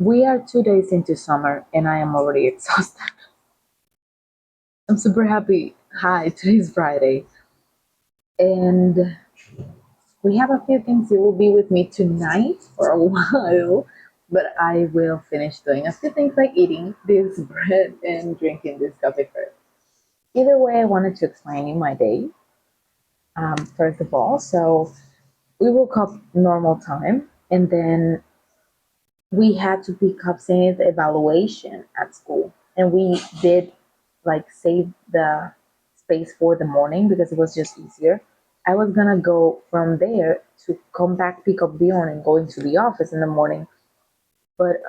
We are 2 days into summer and I am already exhausted. I'm super happy. Hi, today's Friday. And we have a few things that will be with me tonight for a while, but I will finish doing a few things like eating this bread and drinking this coffee first. Either way, I wanted to explain you my day. First of all, so we woke up normal time and then we had to pick up Zenith evaluation at school. And we did like save the space for the morning because it was just easier. I was gonna go from there to come back, pick up Bjorn, and go into the office in the morning. But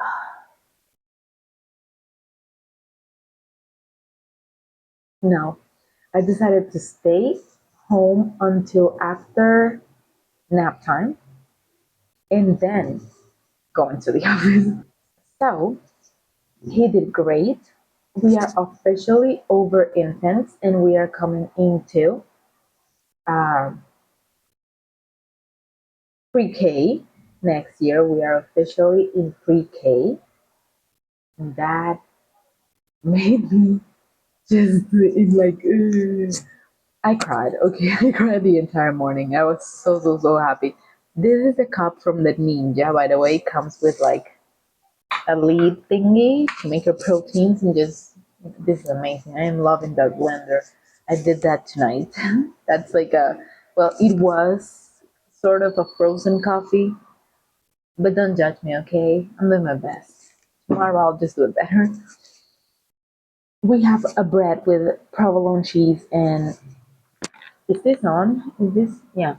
no, I decided to stay home until after nap time and then go into the office. So he did great. We are officially over infants and we are coming into um, pre-K. Next year, we are officially in pre-K. And that made me just like, I cried. Okay, I cried the entire morning. I was so happy. This is a cup from the Ninja, by the way. It comes with like a lead thingy to make your proteins and just, this is amazing. I am loving that blender. I did that tonight. That's like a, well, it was sort of a frozen coffee. But don't judge me, okay? I'm doing my best. Tomorrow I'll just do it better. We have a bread with provolone cheese and is this on? Is this? Yeah.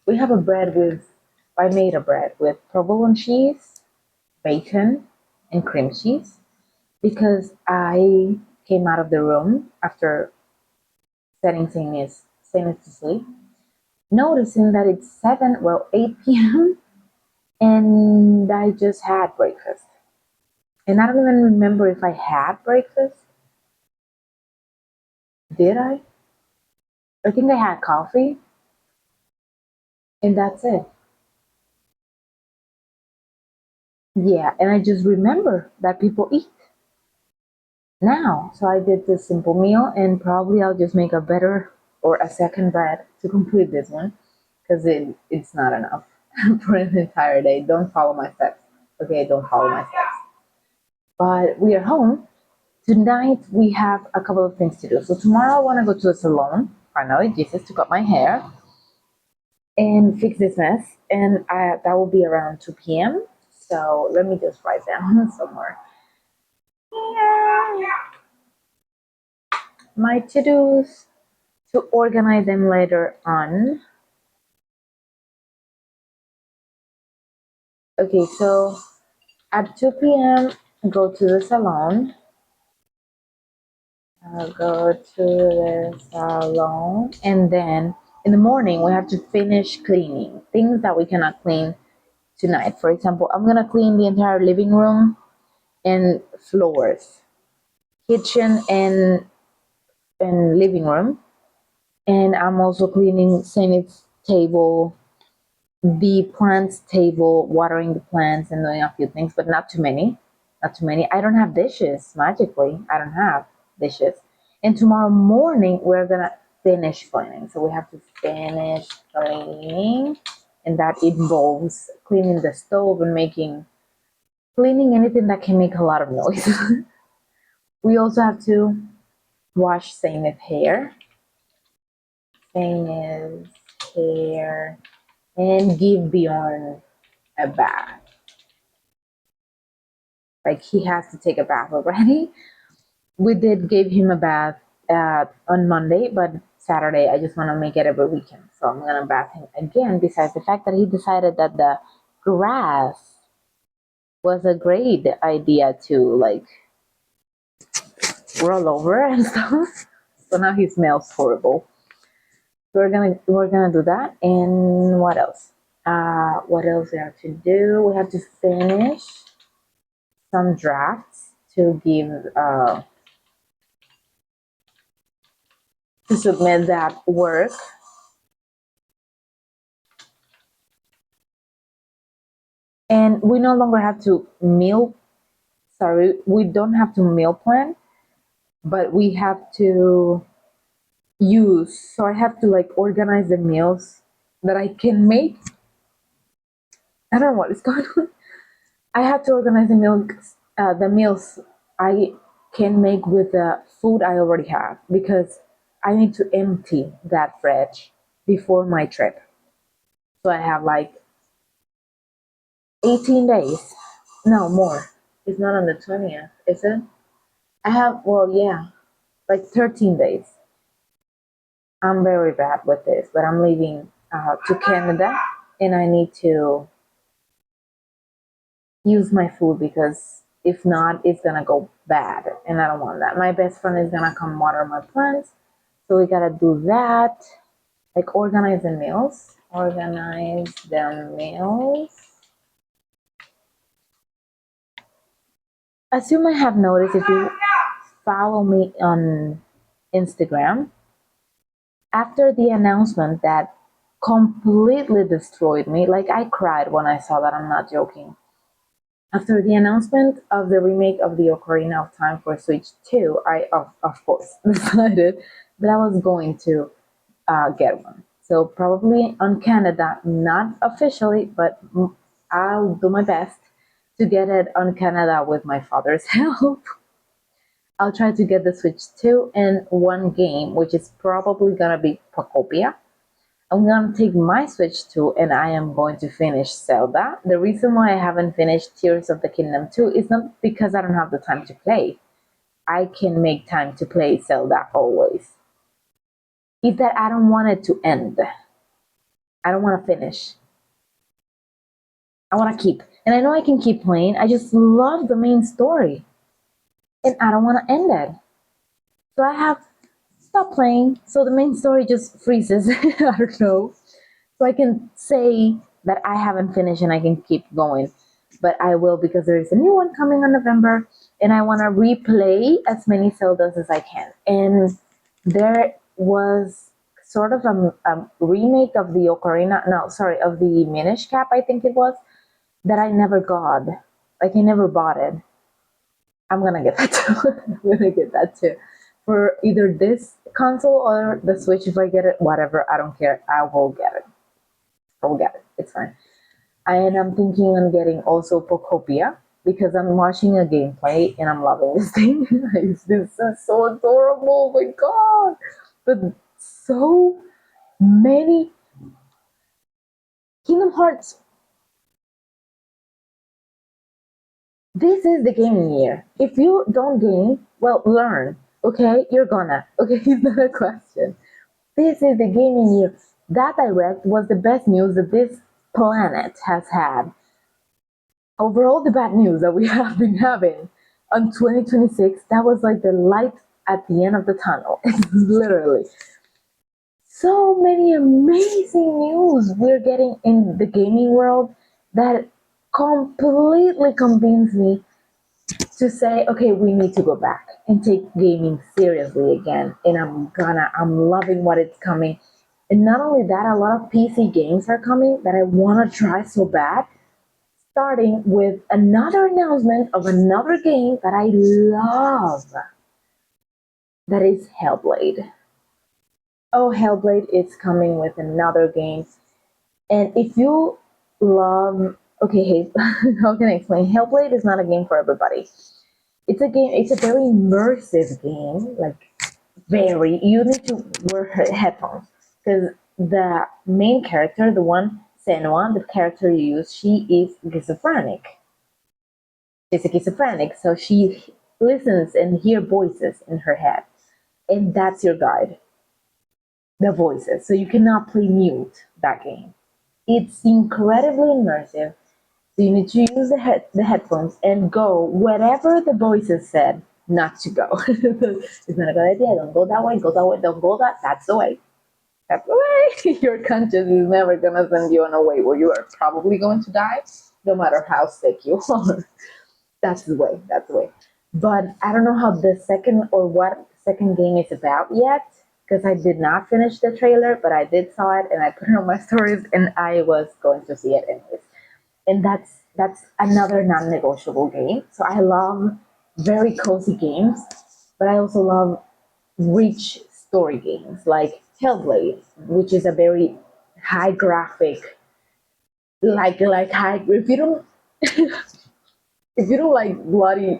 We have a bread with, I made a bread with provolone cheese, bacon, and cream cheese because I came out of the room after setting things to sleep, noticing that it's 7, well, 8 p.m. and I just had breakfast. And I don't even remember if I had breakfast. Did I? I think I had coffee, and that's it. Yeah, and I just remember that people eat now. So I did this simple meal, and probably I'll just make a better or a second bread to complete this one because it's not enough for an entire day. Don't follow my steps. Okay, don't follow my steps. But we are home. Tonight we have a couple of things to do. So tomorrow I want to go to the salon, finally, Jesus, to cut my hair and fix this mess. And that will be around 2 p.m. So let me just write down somewhere. My to-dos to organize them later on. Okay, so at 2 p.m., go to the salon. Go to the salon. And then in the morning, we have to finish cleaning things that we cannot clean tonight. For example, I'm gonna clean the entire living room and floors, kitchen and living room. And I'm also cleaning Saint's table, the plants table, watering the plants and doing a few things, but not too many. Not too many. I don't have dishes, magically. I don't have dishes. And tomorrow morning, we're gonna finish cleaning. So we have to finish cleaning, and that involves cleaning the stove and cleaning anything that can make a lot of noise. We also have to wash Saint's hair. Saint's hair and give Bjorn a bath. Like he has to take a bath already. We did give him a bath on Monday, but Saturday I just want to make it every weekend. So I'm gonna bath him again. Besides the fact that he decided that the grass was a great idea to like roll over and stuff. So now he smells horrible. So we're gonna do that. And what else? What else we have to do? We have to finish some drafts to give to submit that work. And we no longer have to meal sorry, we don't have to meal plan, but we have to use. So I have to like organize the meals that I can make. I don't know what is going on. I have to organize the meals I can make with the food I already have because I need to empty that fridge before my trip. So I have like 18 days. No, more. It's not on the 20th, is it? I have, well, yeah, like 13 days. I'm very bad with this, but I'm leaving to Canada and I need to use my food because if not, it's gonna go bad and I don't want that. My best friend is gonna come water my plants, so we gotta do that. Like organize the meals. Organize the meals. As you might have noticed if you follow me on Instagram, after the announcement that completely destroyed me, like I cried when I saw that, I'm not joking. After the announcement of the remake of the Ocarina of Time for Switch 2, I, of course, decided that I was going to get one. So probably on Canada, not officially, but I'll do my best to get it on Canada with my father's help. I'll try to get the Switch 2 and one game, which is probably gonna be Pocopia. I'm gonna take my Switch 2 and I am going to finish Zelda. The reason why I haven't finished Tears of the Kingdom 2 is not because I don't have the time to play. I can make time to play Zelda always. It's that I don't want it to end. I don't want to finish. I want to keep. And I know I can keep playing. I just love the main story. And I don't want to end it. So I have stopped playing. So the main story just freezes. I don't know. So I can say that I haven't finished and I can keep going. But I will because there is a new one coming on November. And I want to replay as many Zeldas as I can. And there was sort of a remake of the Ocarina, no, sorry, of the Minish Cap, I think it was, that I never got. Like I never bought it. I'm gonna get that too. I'm gonna get that too. For either this console or the Switch if I get it, whatever, I don't care. I will get it. I will get it. It's fine. And I'm thinking on getting also Pocopia because I'm watching a gameplay and I'm loving this thing. This is so adorable. Oh my god. But so many Kingdom Hearts. This is the gaming year. If you don't game, well, learn. Okay, you're gonna. Okay, it's not a question. This is the gaming year. That direct was the best news that this planet has had. Over all the bad news that we have been having on 2026, that was like the light at the end of the tunnel. Literally. So many amazing news we're getting in the gaming world that completely convinced me to say, okay, we need to go back and take gaming seriously again. And I'm loving what it's coming. And not only that, a lot of PC games are coming that I want to try so bad. Starting with another announcement of another game that I love. That is Hellblade. Oh, Hellblade is coming with another game. And if you love, okay, hey, how can I explain? Hellblade is not a game for everybody. It's a game. It's a very immersive game. Like very, you need to wear headphones because the main character, the one Senua, the character you use, she is schizophrenic. She's a schizophrenic, so she listens and hears voices in her head, and that's your guide, the voices. So you cannot play mute that game. It's incredibly immersive. So you need to use the headphones and go wherever the voices said not to go. It's not a good idea. Don't go that way. Go that way. Don't go that. That's the way. That's the way. Your conscience is never gonna send you on a way where you are probably going to die, no matter how sick you are. That's the way. That's the way. But I don't know how the second or what second game is about yet because I did not finish the trailer, but I did saw it and I put it on my stories and I was going to see it anyways. and that's another non-negotiable game. So I love very cozy games, but I also love rich story games like Hellblade, which is a very high graphic, like high. If you don't like bloody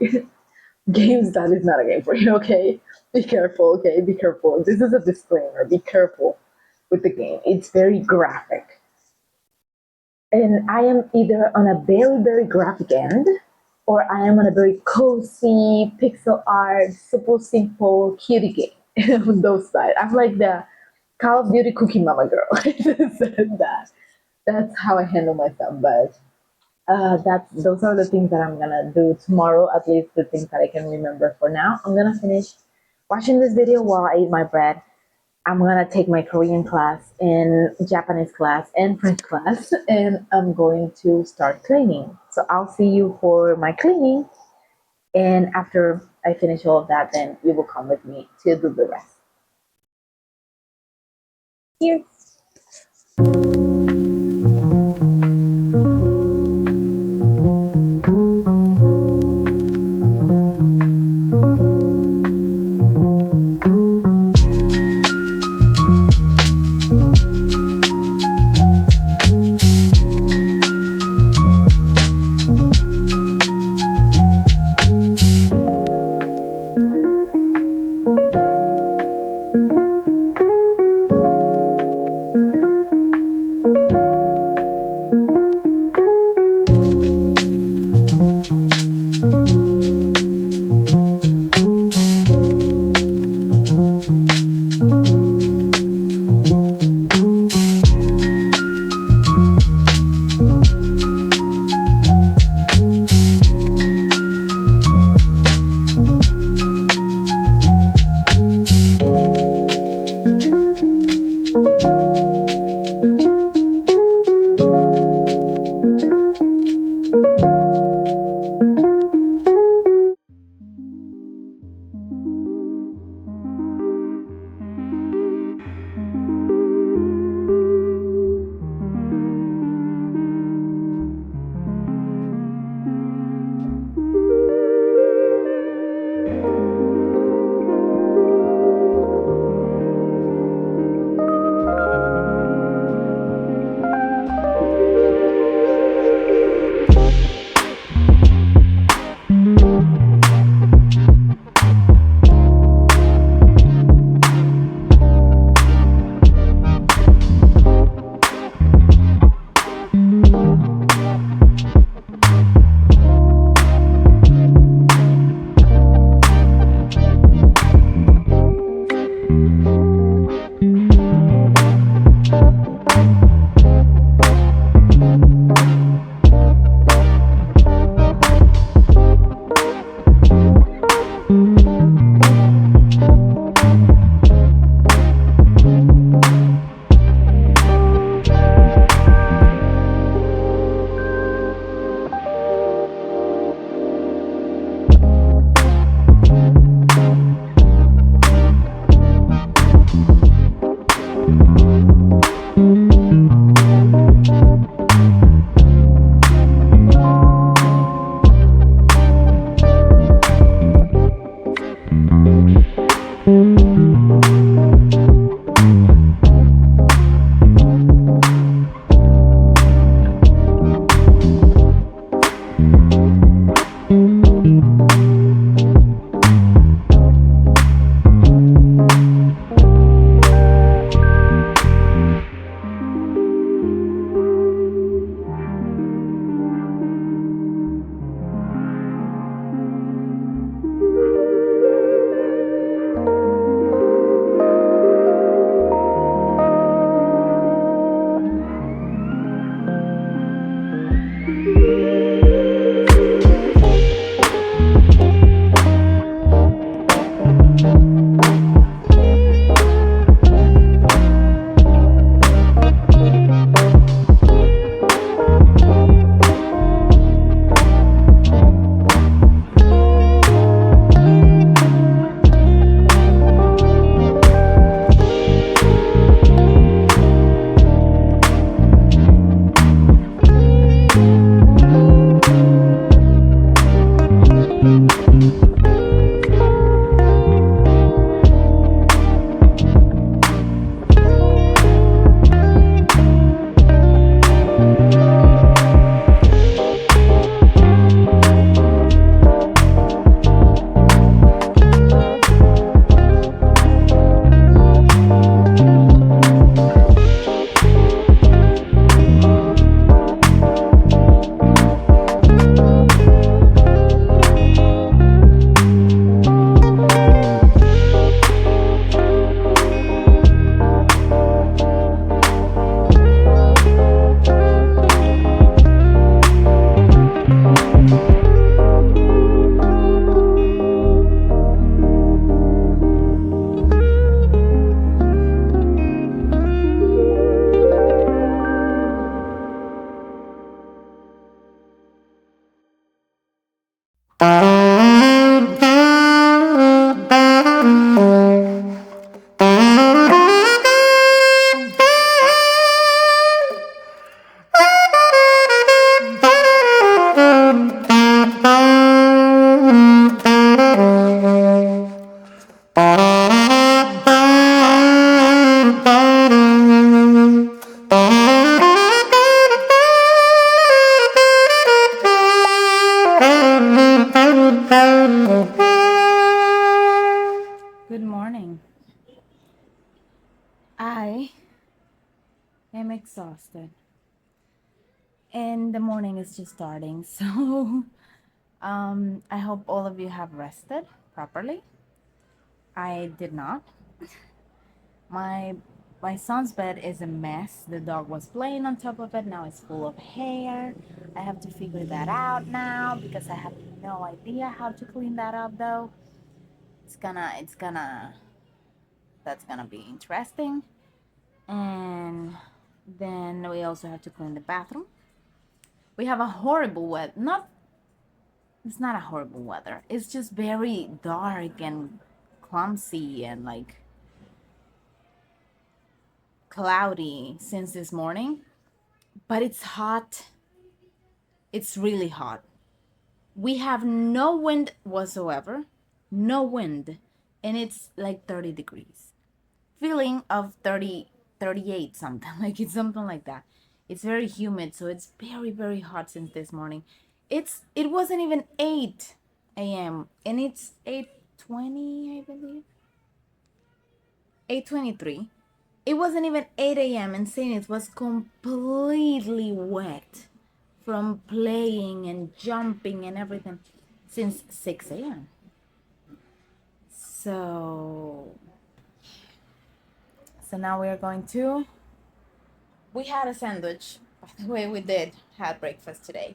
games, that is not a game for you. Okay, be careful. Okay, be careful. This is a disclaimer. Be careful with the game. It's very graphic, and I am either on a very graphic end, or I am on a very cozy pixel art, super simple cutie game. On those sides, I'm like the Call of Duty cookie mama girl. That's how I handle myself. But that's those are the things that I'm gonna do tomorrow. At least the things that I can remember for now. I'm gonna finish watching this video while I eat my bread. I'm gonna take my Korean class and Japanese class and French class, and I'm going to start cleaning. So I'll see you for my cleaning, and after I finish all of that, then you will come with me to do the rest. Here. exhausted. And the morning is just starting, so I hope all of you have rested properly. I did not. My my son's bed is a mess. The dog was playing on top of it. Now it's full of hair. I have to figure that out now because I have no idea how to clean that up though. It's gonna that's gonna be interesting. And then we also have to clean the bathroom. We have a horrible weather. Not It's not a horrible weather. It's just very dark and clumsy and like cloudy since this morning. But it's hot. It's really hot. We have no wind whatsoever. No wind. And it's like 30 degrees. Feeling of 30, 38 something. Like it's something like that. It's very humid, so it's very, very hot since this morning. It wasn't even 8 a.m. and it's 8:20, I believe. 8:23. It wasn't even 8 a.m. and saying it was completely wet from playing and jumping and everything since 6 a.m. So now we are going to. We had a sandwich. By the way, we did had breakfast today.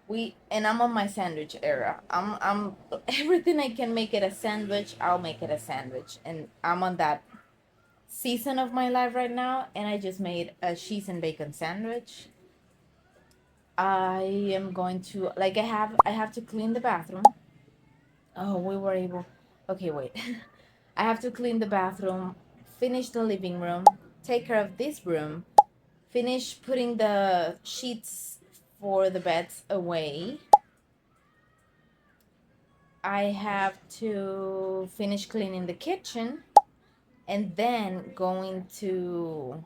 I'm on my sandwich era. I'm everything I can make it a sandwich, I'll make it a sandwich. And I'm on that season of my life right now, and I just made a cheese and bacon sandwich. I am going to I have to clean the bathroom. Oh, we were able. Okay, wait. I have to clean the bathroom, finish the living room, take care of this room, finish putting the sheets for the beds away. I have to finish cleaning the kitchen and then going to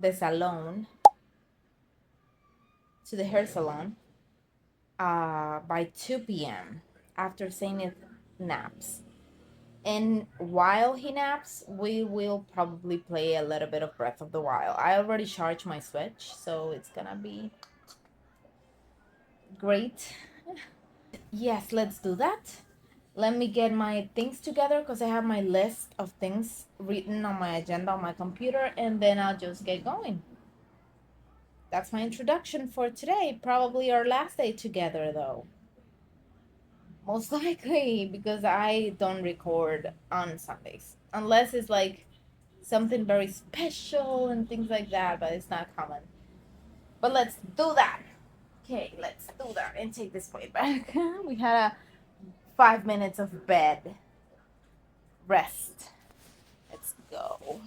the salon, to the hair salon, by 2 p.m. after Saint naps. And while he naps, we will probably play a little bit of Breath of the Wild. I already charged my Switch, so it's gonna be great. Yes, let's do that. Let me get my things together because I have my list of things written on my agenda on my computer, and then I'll just get going. That's my introduction for today. Probably our last day together, though. Most likely, because I don't record on Sundays. Unless it's like something very special and things like that, but it's not common. But let's do that. Okay, let's do that and take this point back. We had a 5 minutes of bed rest. Let's go.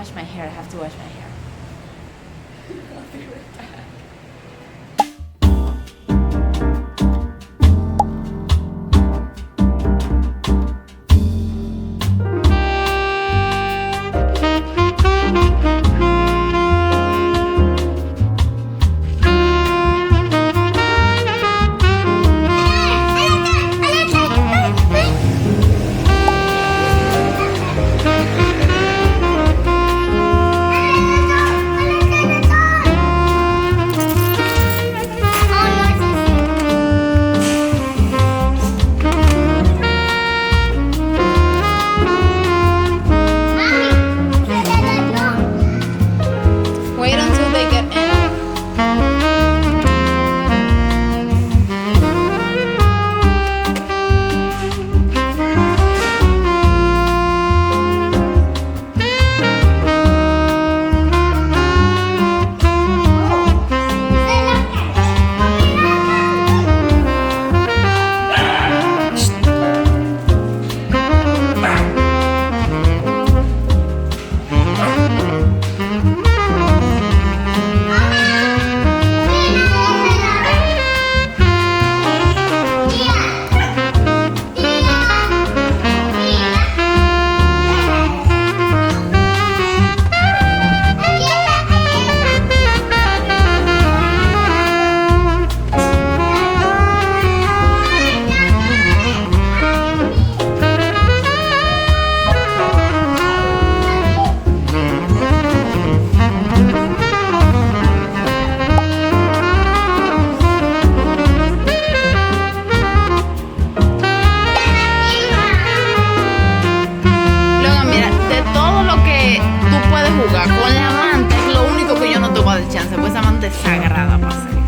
wash my hair. I have to wash my hair. I'll be right back. Wait until they get in. Luego, mira, de todo lo que tú puedes jugar con la manta, es lo único que yo no te voy a dar chance, pues esa manta es sagrada para hacer.